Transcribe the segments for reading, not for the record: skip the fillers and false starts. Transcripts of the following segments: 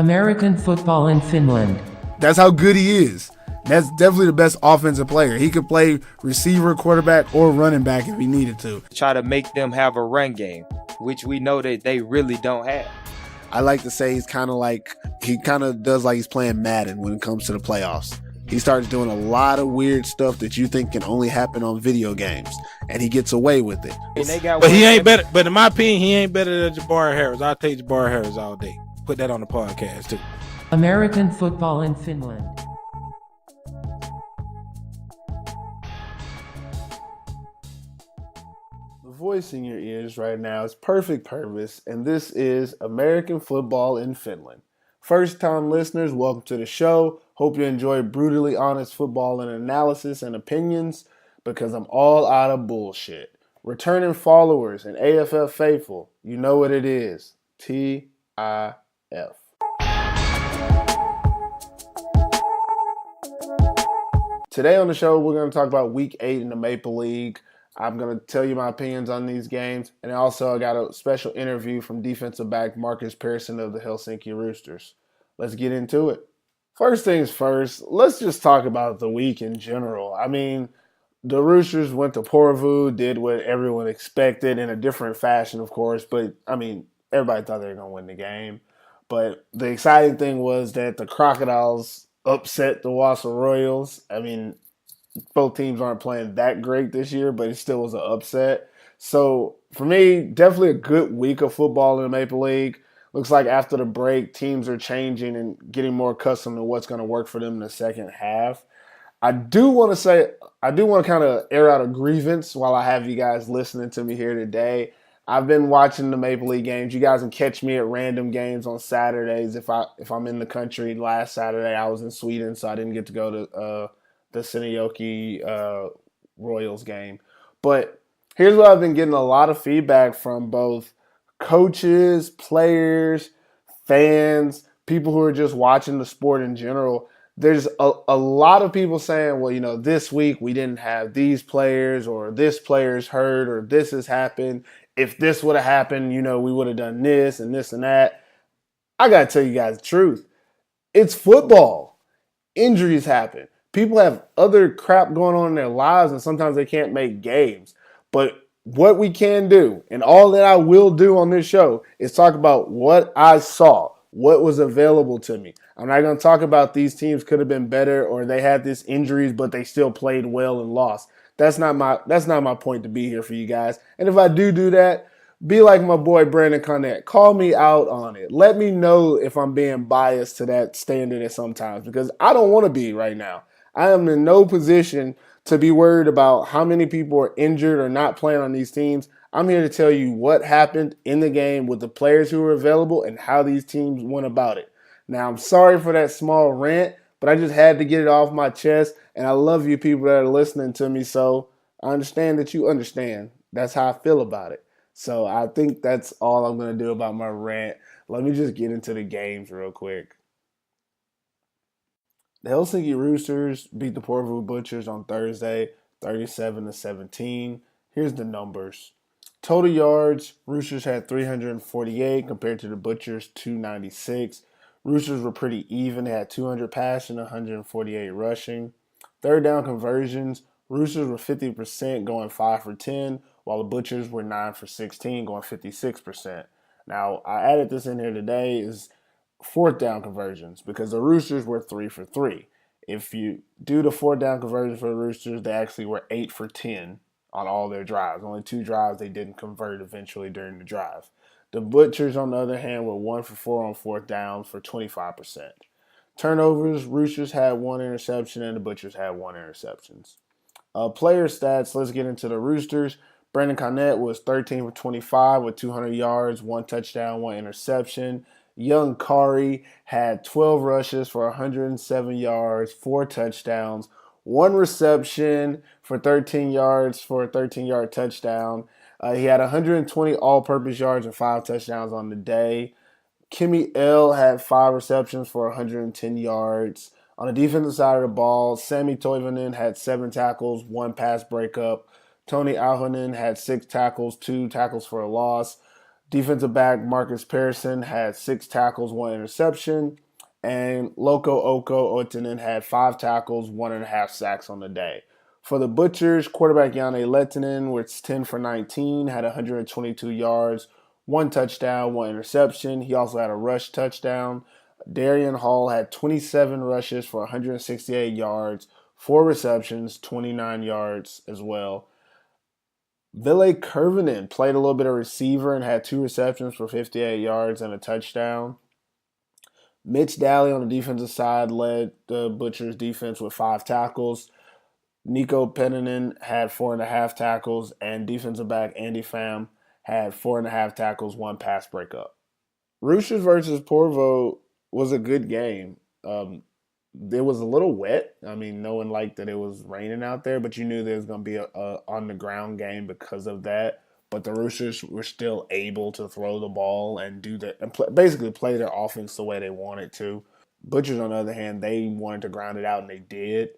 American football in Finland. That's how good he is. That's definitely the best offensive player. He could play receiver, quarterback, or running back if he needed to. Try to make them have a run game, which we know that they really don't have. I like to say he kind of does like he's playing Madden when it comes to the playoffs. He starts doing a lot of weird stuff that you think can only happen on video games, and he gets away with it. But he ain't better. But in my opinion, he ain't better than Jabari Harris. I'll take Jabari Harris all day. Put that on the podcast too. American football in Finland. The voice in your ears right now is Perfect Pervis, and this is American football in Finland. First-time listeners, welcome to the show. Hope you enjoy brutally honest football and analysis and opinions, because I'm all out of bullshit. Returning followers and AFF faithful, you know what it is. TIF. Today on the show, we're going to talk about Week 8 in the Maple League. I'm going to tell you my opinions on these games. And also, I got a special interview from defensive back Markus Persson of the Helsinki Roosters. Let's get into it. First things first, let's just talk about the week in general. I mean, the Roosters went to Porvoo, did what everyone expected in a different fashion, of course. But, I mean, everybody thought they were going to win the game. But the exciting thing was that the Crocodiles upset the Wasa Royals. I mean, both teams aren't playing that great this year, but it still was an upset. So, for me, definitely a good week of football in the Maple League. Looks like after the break, teams are changing and getting more accustomed to what's going to work for them in the second half. I do want to kind of air out a grievance while I have you guys listening to me here today. I've been watching the Maple League games. You guys can catch me at random games on Saturdays if I'm in the country. Last Saturday, I was in Sweden, so I didn't get to go to the Seinäjoki Royals game. But here's what I've been getting a lot of feedback from both coaches, players, fans, people who are just watching the sport in general. There's a lot of people saying, well, you know, this week we didn't have these players, or this player's hurt, or this has happened. If this would have happened, you know, we would have done this and this and that. I got to tell you guys the truth. It's football. Injuries happen. People have other crap going on in their lives, and sometimes they can't make games. But what we can do, and all that I will do on this show, is talk about what I saw, what was available to me. I'm not going to talk about these teams could have been better, or they had these injuries, but they still played well and lost. That's not my point to be here for you guys. And if I do that, be like my boy Brandon Connett. Call me out on it. Let me know if I'm being biased to that standard at sometimes, because I don't want to be right now. I am in no position to be worried about how many people are injured or not playing on these teams. I'm here to tell you what happened in the game with the players who were available and how these teams went about it. Now, I'm sorry for that small rant, but I just had to get it off my chest, and I love you people that are listening to me, so I understand that you understand. That's how I feel about it. So I think that's all I'm going to do about my rant. Let me just get into the games real quick. The Helsinki Roosters beat the Porvoo Butchers on Thursday, 37-17. Here's the numbers. Total yards, Roosters had 348 compared to the Butchers 296. Roosters were pretty even. They had 200 passing, 148 rushing. Third down conversions, Roosters were 50% going 5 for 10, while the Butchers were 9 for 16 going 56%. Now, I added this in here today is fourth down conversions, because the Roosters were 3 for 3. If you do the fourth down conversions for the Roosters, they actually were 8 for 10 on all their drives. Only 2 drives they didn't convert eventually during the drive. The Butchers, on the other hand, were 1 for 4 on fourth downs for 25%. Turnovers, Roosters had 1 interception and the Butchers had 1 interception. Player stats, let's get into the Roosters. Brandon Connett was 13 for 25 with 200 yards, 1 touchdown, 1 interception. Young Kari had 12 rushes for 107 yards, 4 touchdowns, 1 reception for 13 yards for a 13-yard touchdown. He had 120 all-purpose yards and 5 touchdowns on the day. Kimi L had 5 receptions for 110 yards. On the defensive side of the ball, Sami Toivonen had 7 tackles, 1 pass breakup. Toni Ahonen had 6 tackles, 2 tackles for a loss. Defensive back Markus Persson had 6 tackles, 1 interception. And Loco Oko Ottinen had 5 tackles, 1.5 sacks on the day. For the Butchers, quarterback Janne Lehtinen was 10 for 19, had 122 yards, 1 touchdown, 1 interception. He also had a rush touchdown. Darian Hall had 27 rushes for 168 yards, 4 receptions, 29 yards as well. Ville Kurvinen played a little bit of receiver and had 2 receptions for 58 yards and a touchdown. Mitch Daly on the defensive side led the Butchers defense with 5 tackles. Nico Pennanen had 4.5 tackles, and defensive back Andy Pham had 4.5 tackles, 1 pass breakup. Roosters versus Porvoo was a good game. It was a little wet. I mean, no one liked that it was raining out there, but you knew there was going to be a on-the-ground game because of that. But the Roosters were still able to throw the ball and do that and basically play their offense the way they wanted to. Butchers, on the other hand, they wanted to ground it out, and they did.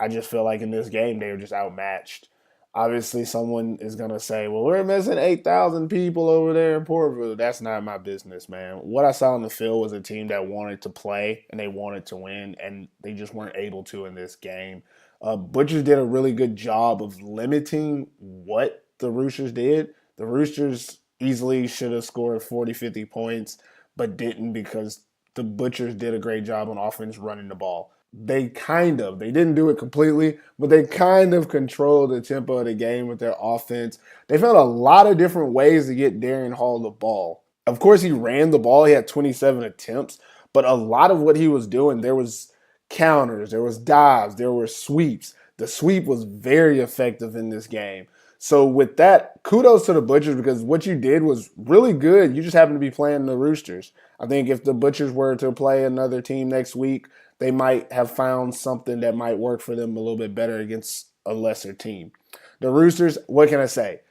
I just feel like in this game they were just outmatched. Obviously, someone is going to say, well, we're missing 8,000 people over there in Porvoo. That's not my business, man. What I saw on the field was a team that wanted to play and they wanted to win, and they just weren't able to in this game. Butchers did a really good job of limiting what the Roosters did. The Roosters easily should have scored 40, 50 points, but didn't because the Butchers did a great job on offense running the ball. They didn't do it completely, but they kind of controlled the tempo of the game with their offense. They found a lot of different ways to get Darian Hall the ball. Of course, he ran the ball. He had 27 attempts, but a lot of what he was doing, there was counters, there was dives, there were sweeps. The sweep was very effective in this game. So with that, kudos to the Butchers because what you did was really good. You just happened to be playing the Roosters. I think if the Butchers were to play another team next week, they might have found something that might work for them a little bit better against a lesser team. The Roosters, what can I say?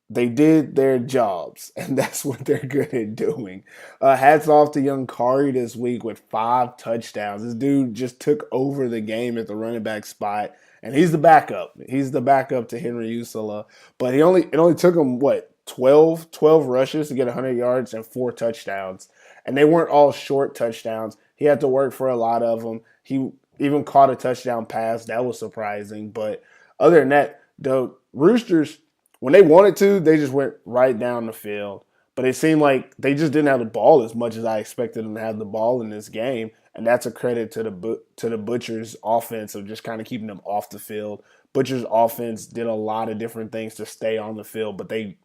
They did their jobs, and that's what they're good at doing. Hats off to young Kari this week with 5 touchdowns. This dude just took over the game at the running back spot, and he's the backup. He's the backup to Henry Usala. But it only took him, 12 rushes to get 100 yards and 4 touchdowns. And they weren't all short touchdowns. He had to work for a lot of them. He even caught a touchdown pass. That was surprising. But other than that, the Roosters, when they wanted to, they just went right down the field. But it seemed like they just didn't have the ball as much as I expected them to have the ball in this game. And that's a credit to the Butchers' offense of just kind of keeping them off the field. Butchers' offense did a lot of different things to stay on the field, but they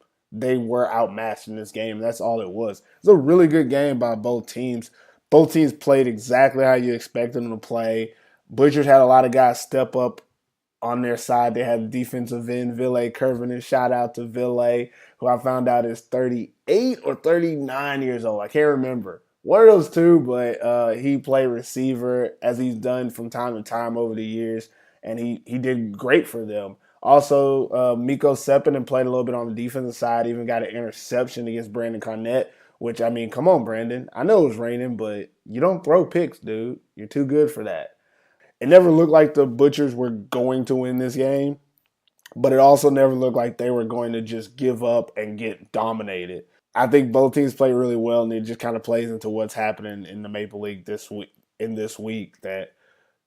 were outmatched in this game. That's all it was. It was a really good game by both teams. Both teams played exactly how you expected them to play. Butchers had a lot of guys step up on their side. They had defensive end Ville Kurvinen. Shout out to Ville, who I found out is 38 or 39 years old. I can't remember. One of those two, but he played receiver as he's done from time to time over the years, and he did great for them. Also, Mikko Seppänen played a little bit on the defensive side, even got an interception against Brandon Carnett, which, I mean, come on, Brandon. I know it was raining, but you don't throw picks, dude. You're too good for that. It never looked like the Butchers were going to win this game, but it also never looked like they were going to just give up and get dominated. I think both teams play really well, and it just kind of plays into what's happening in the Maple League this week that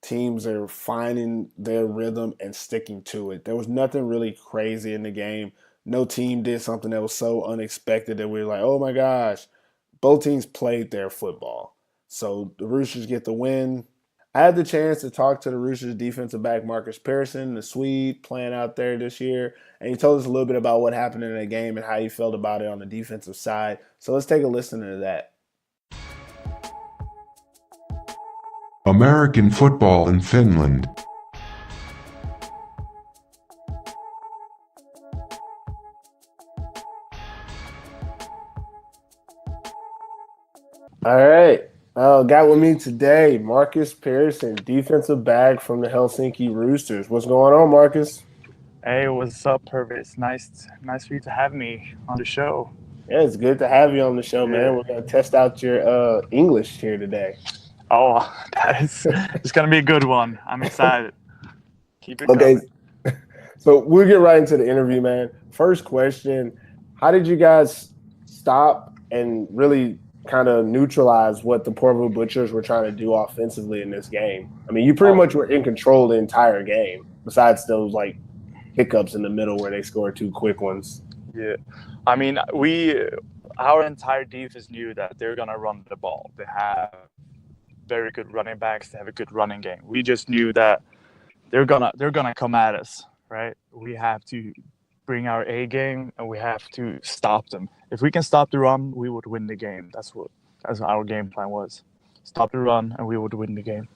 teams are finding their rhythm and sticking to it. There was nothing really crazy in the game. No team did something that was so unexpected that we were like, oh my gosh. Both teams played their football. So the Roosters get the win. I had the chance to talk to the Roosters defensive back Markus Persson, the Swede, playing out there this year. And he told us a little bit about what happened in the game and how he felt about it on the defensive side. So let's take a listen to that. American football in Finland. All right. Got with me today Markus Persson, defensive back from the Helsinki Roosters. What's going on, Markus? Hey, what's up, Pervis? Nice for you to have me on the show. Yeah, it's good to have you on the show, man. We're going to test out your English here today. Oh, it's going to be a good one. I'm excited. Keep it coming. So we'll get right into the interview, man. First question, how did you guys stop and really kind of neutralize what the Porvoo Butchers were trying to do offensively in this game? I mean, you pretty much were in control the entire game, besides those like hiccups in the middle where they scored 2 quick ones. Yeah, I mean, our entire defense knew that they're gonna run the ball. They have very good running backs. They have a good running game. We just knew that they're gonna come at us, right? We have to bring our A game and we have to stop them. If we can stop the run, we would win the game. That's our game plan was. Stop the run and we would win the game.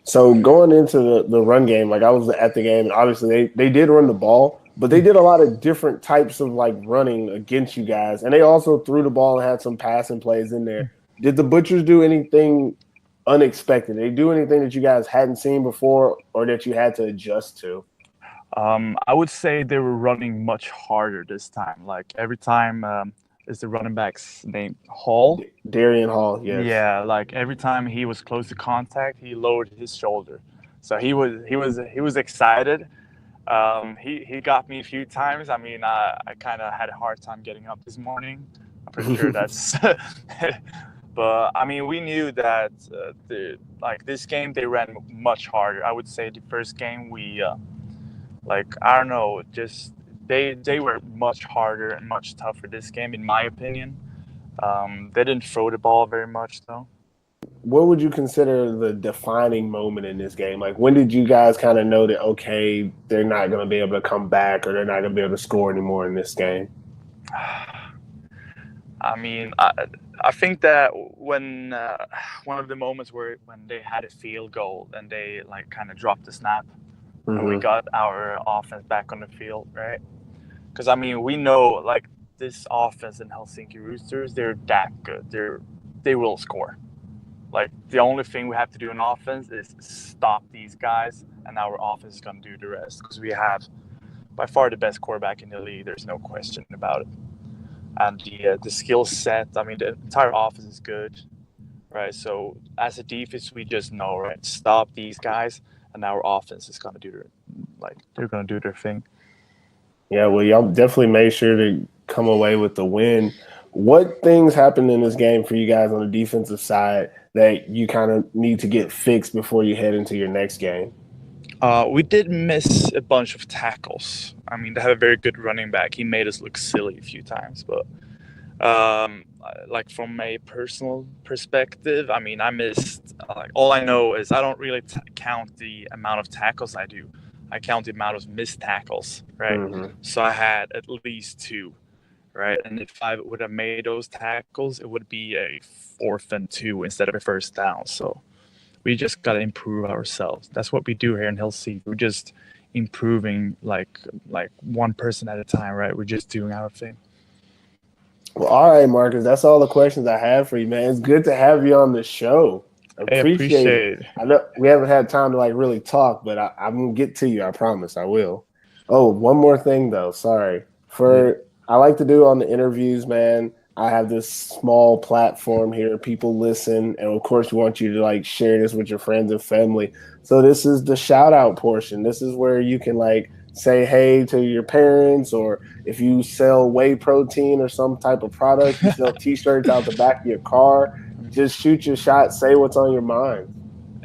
So going into the run game, like I was at the game, and obviously they did run the ball, but they did a lot of different types of like running against you guys. And they also threw the ball and had some passing plays in there. Did the Butchers do anything unexpected? Did they do anything that you guys hadn't seen before or that you had to adjust to? I would say they were running much harder this time. Like every time, is the running back's name Hall? Darian Hall, yes. Yeah, like every time he was close to contact, he lowered his shoulder. So he was excited. He got me a few times. I mean, I kind of had a hard time getting up this morning. I'm pretty sure that's. But I mean, we knew that this game they ran much harder. I would say the first game we. I don't know, just they were much harder and much tougher this game, in my opinion. They didn't throw the ball very much, though. What would you consider the defining moment in this game? Like, when did you guys kind of know that, okay, they're not going to be able to come back or they're not going to be able to score anymore in this game? I mean, I think that when one of the moments when they had a field goal and they kind of dropped the snap. Mm-hmm. And we got our offense back on the field, right? Because, I mean, we know, this offense in Helsinki Roosters, they're that good. They will score. The only thing we have to do in offense is stop these guys, and our offense is going to do the rest. Because we have, by far, the best quarterback in the league. There's no question about it. And the skill set, I mean, the entire offense is good, right? So, as a defense, we just know, right? Stop these guys. And our offense is going to do they're going to do their thing. Yeah, well, y'all definitely made sure to come away with the win. What things happened in this game for you guys on the defensive side that you kind of need to get fixed before you head into your next game? We did miss a bunch of tackles. I mean, they have a very good running back. He made us look silly a few times, but from a personal perspective, I mean, I missed. All I know is I don't really count the amount of tackles I do. I count the amount of missed tackles, right? Mm-hmm. So I had at least 2, right? And if I would have made those tackles, it would be a 4th and 2 instead of a 1st down. So we just got to improve ourselves. That's what we do here in Helsinki. We're just improving like one person at a time, right? We're just doing our thing. Well, all right, Marcus, that's all the questions I have for you, man. It's good to have you on the show. I appreciate it. I know we haven't had time to really talk, but I'm going to get to you. I promise I will. Oh, one more thing, though. Sorry. I like to do on the interviews, man, I have this small platform here. People listen, and of course, we want you to share this with your friends and family. So this is the shout out portion. This is where you can say hey to your parents, or if you sell whey protein or some type of product, you sell t-shirts out the back of your car, just shoot your shot, say what's on your mind.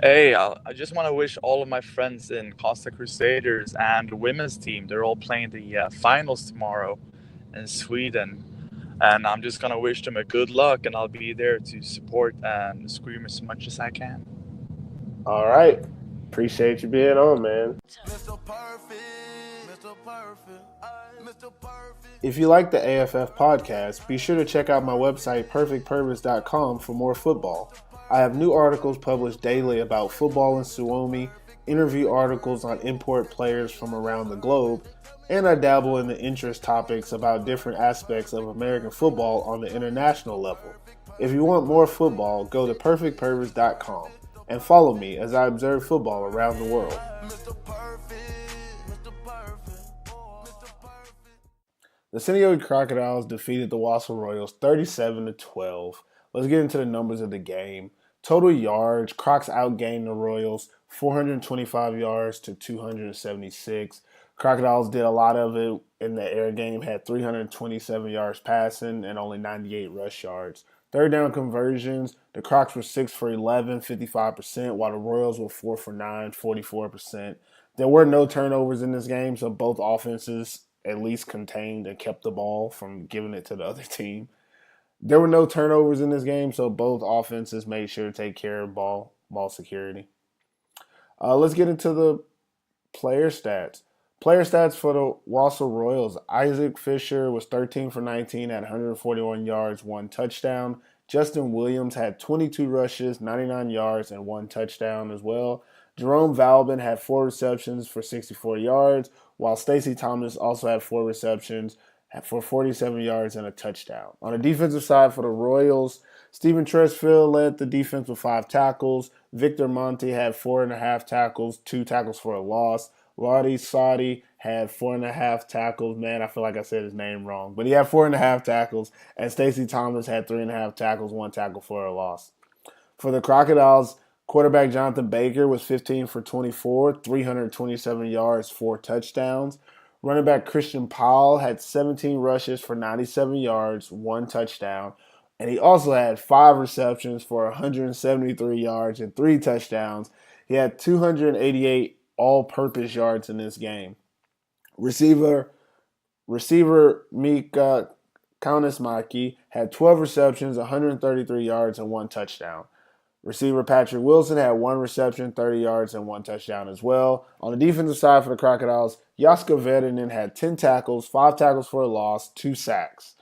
Hey, I just want to wish all of my friends in Costa Crusaders and the women's team, they're all playing the finals tomorrow in Sweden. And I'm just going to wish them a good luck, and I'll be there to support and scream as much as I can. All right. Appreciate you being on, man. If you like the AFF podcast, be sure to check out my website, perfectpervis.com, for more football. I have new articles published daily about football in Suomi, interview articles on import players from around the globe, and I dabble in the interest topics about different aspects of American football on the international level. If you want more football, go to perfectpervis.com and follow me as I observe football around the world. The Seinäjoki Crocodiles defeated the Wasa Royals 37-12. Let's get into the numbers of the game. Total yards, Crocs outgained the Royals 425 yards to 276. Crocodiles did a lot of it in the air game, had 327 yards passing and only 98 rush yards. Third down conversions, the Crocs were 6 for 11, 55%, while the Royals were 4 for 9, 44%. There were no turnovers in this game, so both offenses at least contained and kept the ball from giving it to the other team. There were no turnovers in this game, so both offenses made sure to take care of ball security. Let's get into the player stats. Player stats for the Wasa Royals. Isaac Fisher was 13 for 19 at 141 yards, 1 touchdown. Justin Williams had 22 rushes, 99 yards, and 1 touchdown as well. Jerome Valbin had 4 receptions for 64 yards, while Stacey Thomas also had 4 receptions for 47 yards and a touchdown. On the defensive side for the Royals, Stephen Tresfield led the defense with 5 tackles. Victor Monte had 4.5 tackles, 2 tackles for a loss. Lottie Sadi had 4.5 tackles. Man, I feel like I said his name wrong. But he had 4.5 tackles. And Stacey Thomas had 3.5 tackles, 1 tackle for a loss. For the Crocodiles, quarterback Jonathan Baker was 15 for 24, 327 yards, 4 touchdowns. Running back Christian Powell had 17 rushes for 97 yards, 1 touchdown. And he also had 5 receptions for 173 yards and 3 touchdowns. He had 288 all-purpose yards in this game. Receiver Mika Kaunismäki had 12 receptions, 133 yards, and 1 touchdown. Receiver Patrick Wilson had 1 reception, 30 yards, and 1 touchdown as well. On the defensive side for the Crocodiles, Jaska Vedinen had 10 tackles, 5 tackles for a loss, 2 sacks.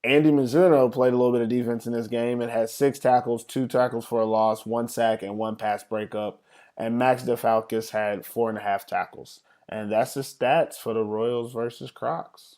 Andy Mizuno played a little bit of defense in this game and had 6 tackles, 2 tackles for a loss, 1 sack, and 1 pass breakup. And Max DeFalkis had 4.5 tackles. And that's the stats for the Royals versus Crocs.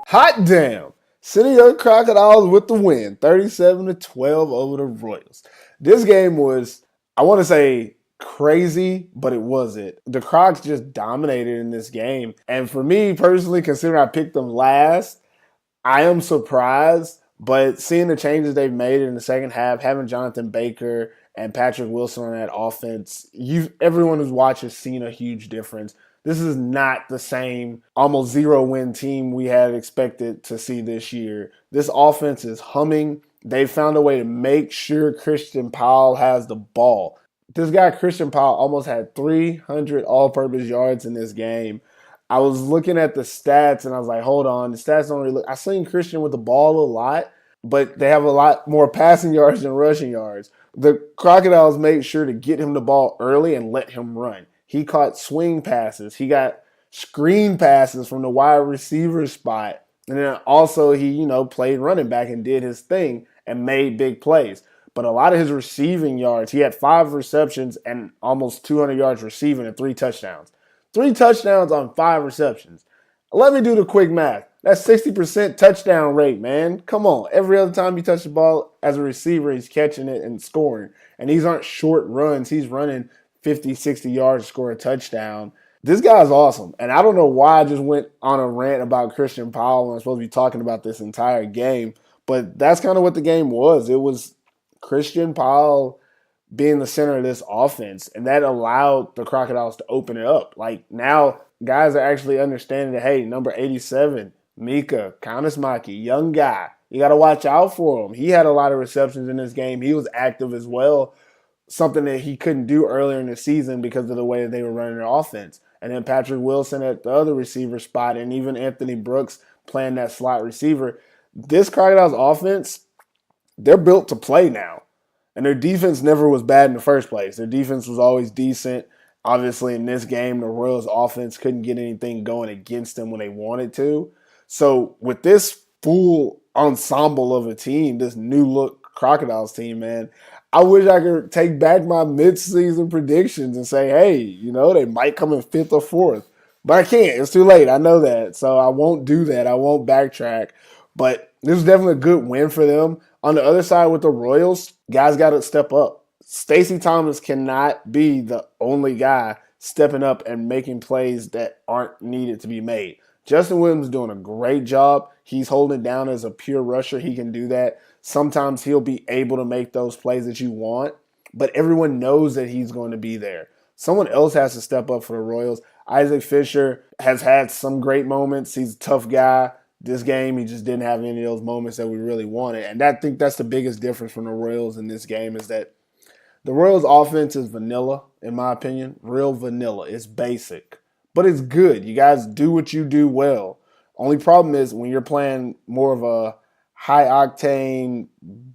Hot damn! Seinäjoki Crocodiles with the win, 37-12 over the Royals. This game was, I want to say, crazy, but it wasn't. The Crocs just dominated in this game. And for me personally, considering I picked them last, I am surprised. But seeing the changes they've made in the second half, having Jonathan Baker and Patrick Wilson on that offense, everyone who's watched has seen a huge difference. This is not the same almost 0-win team we had expected to see this year. This offense is humming. They found a way to make sure Christian Powell has the ball. This guy, Christian Powell, almost had 300 all-purpose yards in this game. I was looking at the stats, and I was like, hold on. The stats don't really look – I've seen Christian with the ball a lot, but they have a lot more passing yards than rushing yards. The Crocodiles made sure to get him the ball early and let him run. He caught swing passes. He got screen passes from the wide receiver spot. And then also he, played running back and did his thing and made big plays. But a lot of his receiving yards, he had 5 receptions and almost 200 yards receiving and 3 touchdowns. 3 touchdowns on 5 receptions. Let me do the quick math. That's 60% touchdown rate, man. Come on. Every other time you touch the ball as a receiver, he's catching it and scoring. And these aren't short runs. He's running 50, 60 yards to score a touchdown. This guy's awesome. And I don't know why I just went on a rant about Christian Powell when I'm supposed to be talking about this entire game. But that's kind of what the game was. It was Christian Powell being the center of this offense, and that allowed the Crocodiles to open it up. Like, now guys are actually understanding that, hey, number 87, Mika Kaunismäki, young guy, you got to watch out for him. He had a lot of receptions in this game. He was active as well, something that he couldn't do earlier in the season because of the way that they were running their offense. And then Patrick Wilson at the other receiver spot, and even Anthony Brooks playing that slot receiver. This Crocodiles offense, they're built to play now. And their defense never was bad in the first place. Their defense was always decent. Obviously, in this game, the Royals offense couldn't get anything going against them when they wanted to. So with this full ensemble of a team, this new look Crocodiles team, man, I wish I could take back my midseason predictions and say, hey, they might come in 5th or 4th. But I can't. It's too late. I know that. So I won't do that. I won't backtrack. But this was definitely a good win for them. On the other side with the Royals, guys got to step up. Stacey Thomas cannot be the only guy stepping up and making plays that aren't needed to be made. Justin Williams is doing a great job. He's holding it down as a pure rusher. He can do that. Sometimes he'll be able to make those plays that you want. but everyone knows that he's going to be there. Someone else has to step up for the Royals. Isaac Fisher has had some great moments. He's a tough guy. This game, he just didn't have any of those moments that we really wanted. And I think that's the biggest difference from the Royals in this game is that the Royals' offense is vanilla, in my opinion. Real vanilla. It's basic. But it's good. You guys do what you do well. Only problem is when you're playing more of a high-octane,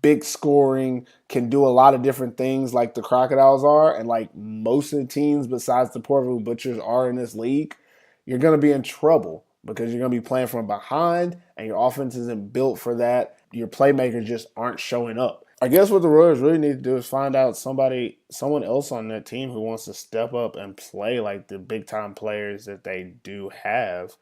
big scoring, can do a lot of different things like the Crocodiles are, and like most of the teams besides the Porvoo Butchers are in this league, you're going to be in trouble because you're going to be playing from behind and your offense isn't built for that. Your playmakers just aren't showing up. I guess what the Royals really need to do is find out someone else on that team who wants to step up and play like the big-time players that they do have.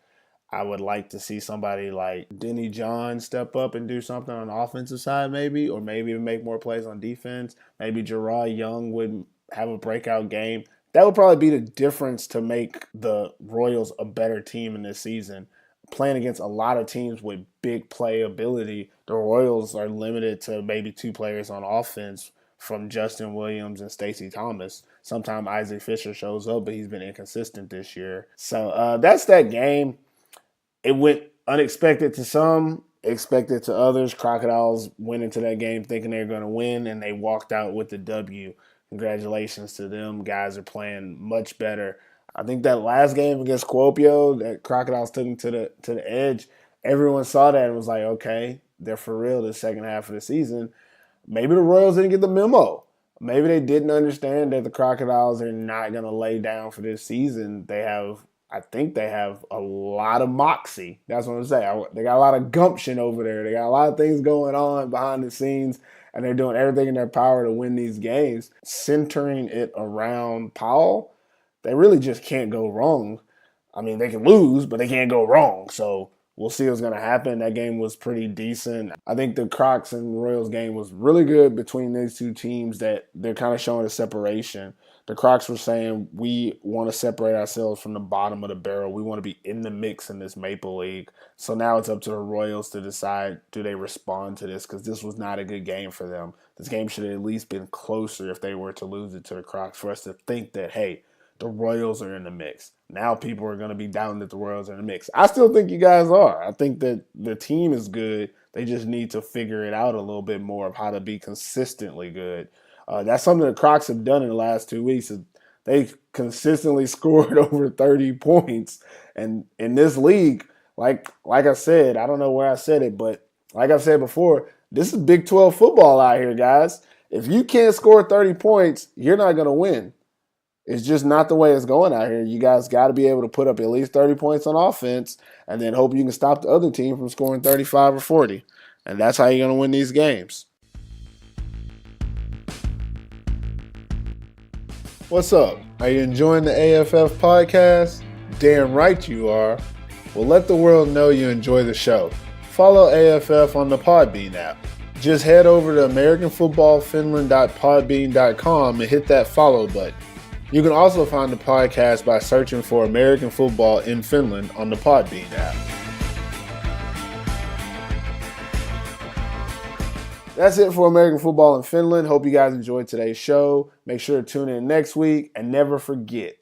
I would like to see somebody like Denny John step up and do something on the offensive side maybe, or maybe make more plays on defense. Maybe Jerrod Young would have a breakout game. That would probably be the difference to make the Royals a better team in this season. Playing against a lot of teams with big play ability, the Royals are limited to maybe 2 players on offense from Justin Williams and Stacey Thomas. Sometimes Isaac Fisher shows up, but he's been inconsistent this year. So that's that game. It went unexpected to some, expected to others. Crocodiles went into that game thinking they were going to win, and they walked out with the W. Congratulations to them. Guys are playing much better. I think that last game against Kuopio, that Crocodiles took them to the edge. Everyone saw that and was like, okay, they're for real the second half of the season. Maybe the Royals didn't get the memo. Maybe they didn't understand that the Crocodiles are not going to lay down for this season. I think they have a lot of moxie. That's what I'm saying. They got a lot of gumption over there. They got a lot of things going on behind the scenes, and they're doing everything in their power to win these games. Centering it around Powell, they really just can't go wrong. I mean, they can lose, but they can't go wrong. So we'll see what's going to happen. That game was pretty decent. I think the Crocs and Royals game was really good between these two teams, that they're kind of showing a separation. The Crocs were saying, we want to separate ourselves from the bottom of the barrel. We want to be in the mix in this Maple League. So now it's up to the Royals to decide, do they respond to this? Because this was not a good game for them. This game should have at least been closer if they were to lose it to the Crocs, for us to think that, hey, the Royals are in the mix. Now people are going to be down that the Royals are in the mix. I still think you guys are. I think that the team is good. They just need to figure it out a little bit more of how to be consistently good. That's something the Crocs have done in the last 2 weeks. They've consistently scored over 30 points. And in this league, like I said, I don't know where I said it, but like I've said before, this is Big 12 football out here, guys. If you can't score 30 points, you're not going to win. It's just not the way it's going out here. You guys got to be able to put up at least 30 points on offense and then hope you can stop the other team from scoring 35 or 40. And that's how you're going to win these games. What's up? Are you enjoying the AFF podcast? Damn right you are. Well, let the world know you enjoy the show. Follow AFF on the Podbean app. Just head over to AmericanFootballFinland.podbean.com and hit that follow button. You can also find the podcast by searching for American Football in Finland on the Podbean app. That's it for American Football in Finland. Hope you guys enjoyed today's show. Make sure to tune in next week, and never forget,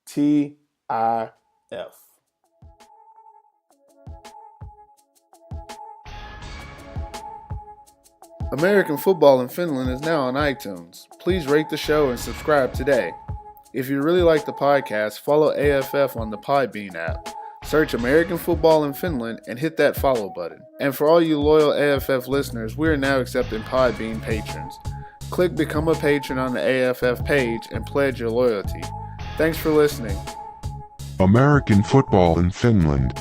TIF. American Football in Finland is now on iTunes. Please rate the show and subscribe today. If you really like the podcast, follow AFF on the Podbean app. Search American Football in Finland and hit that follow button. And for all you loyal AFF listeners, we are now accepting Podbean patrons. Click Become a Patron on the AFF page and pledge your loyalty. Thanks for listening. American Football in Finland.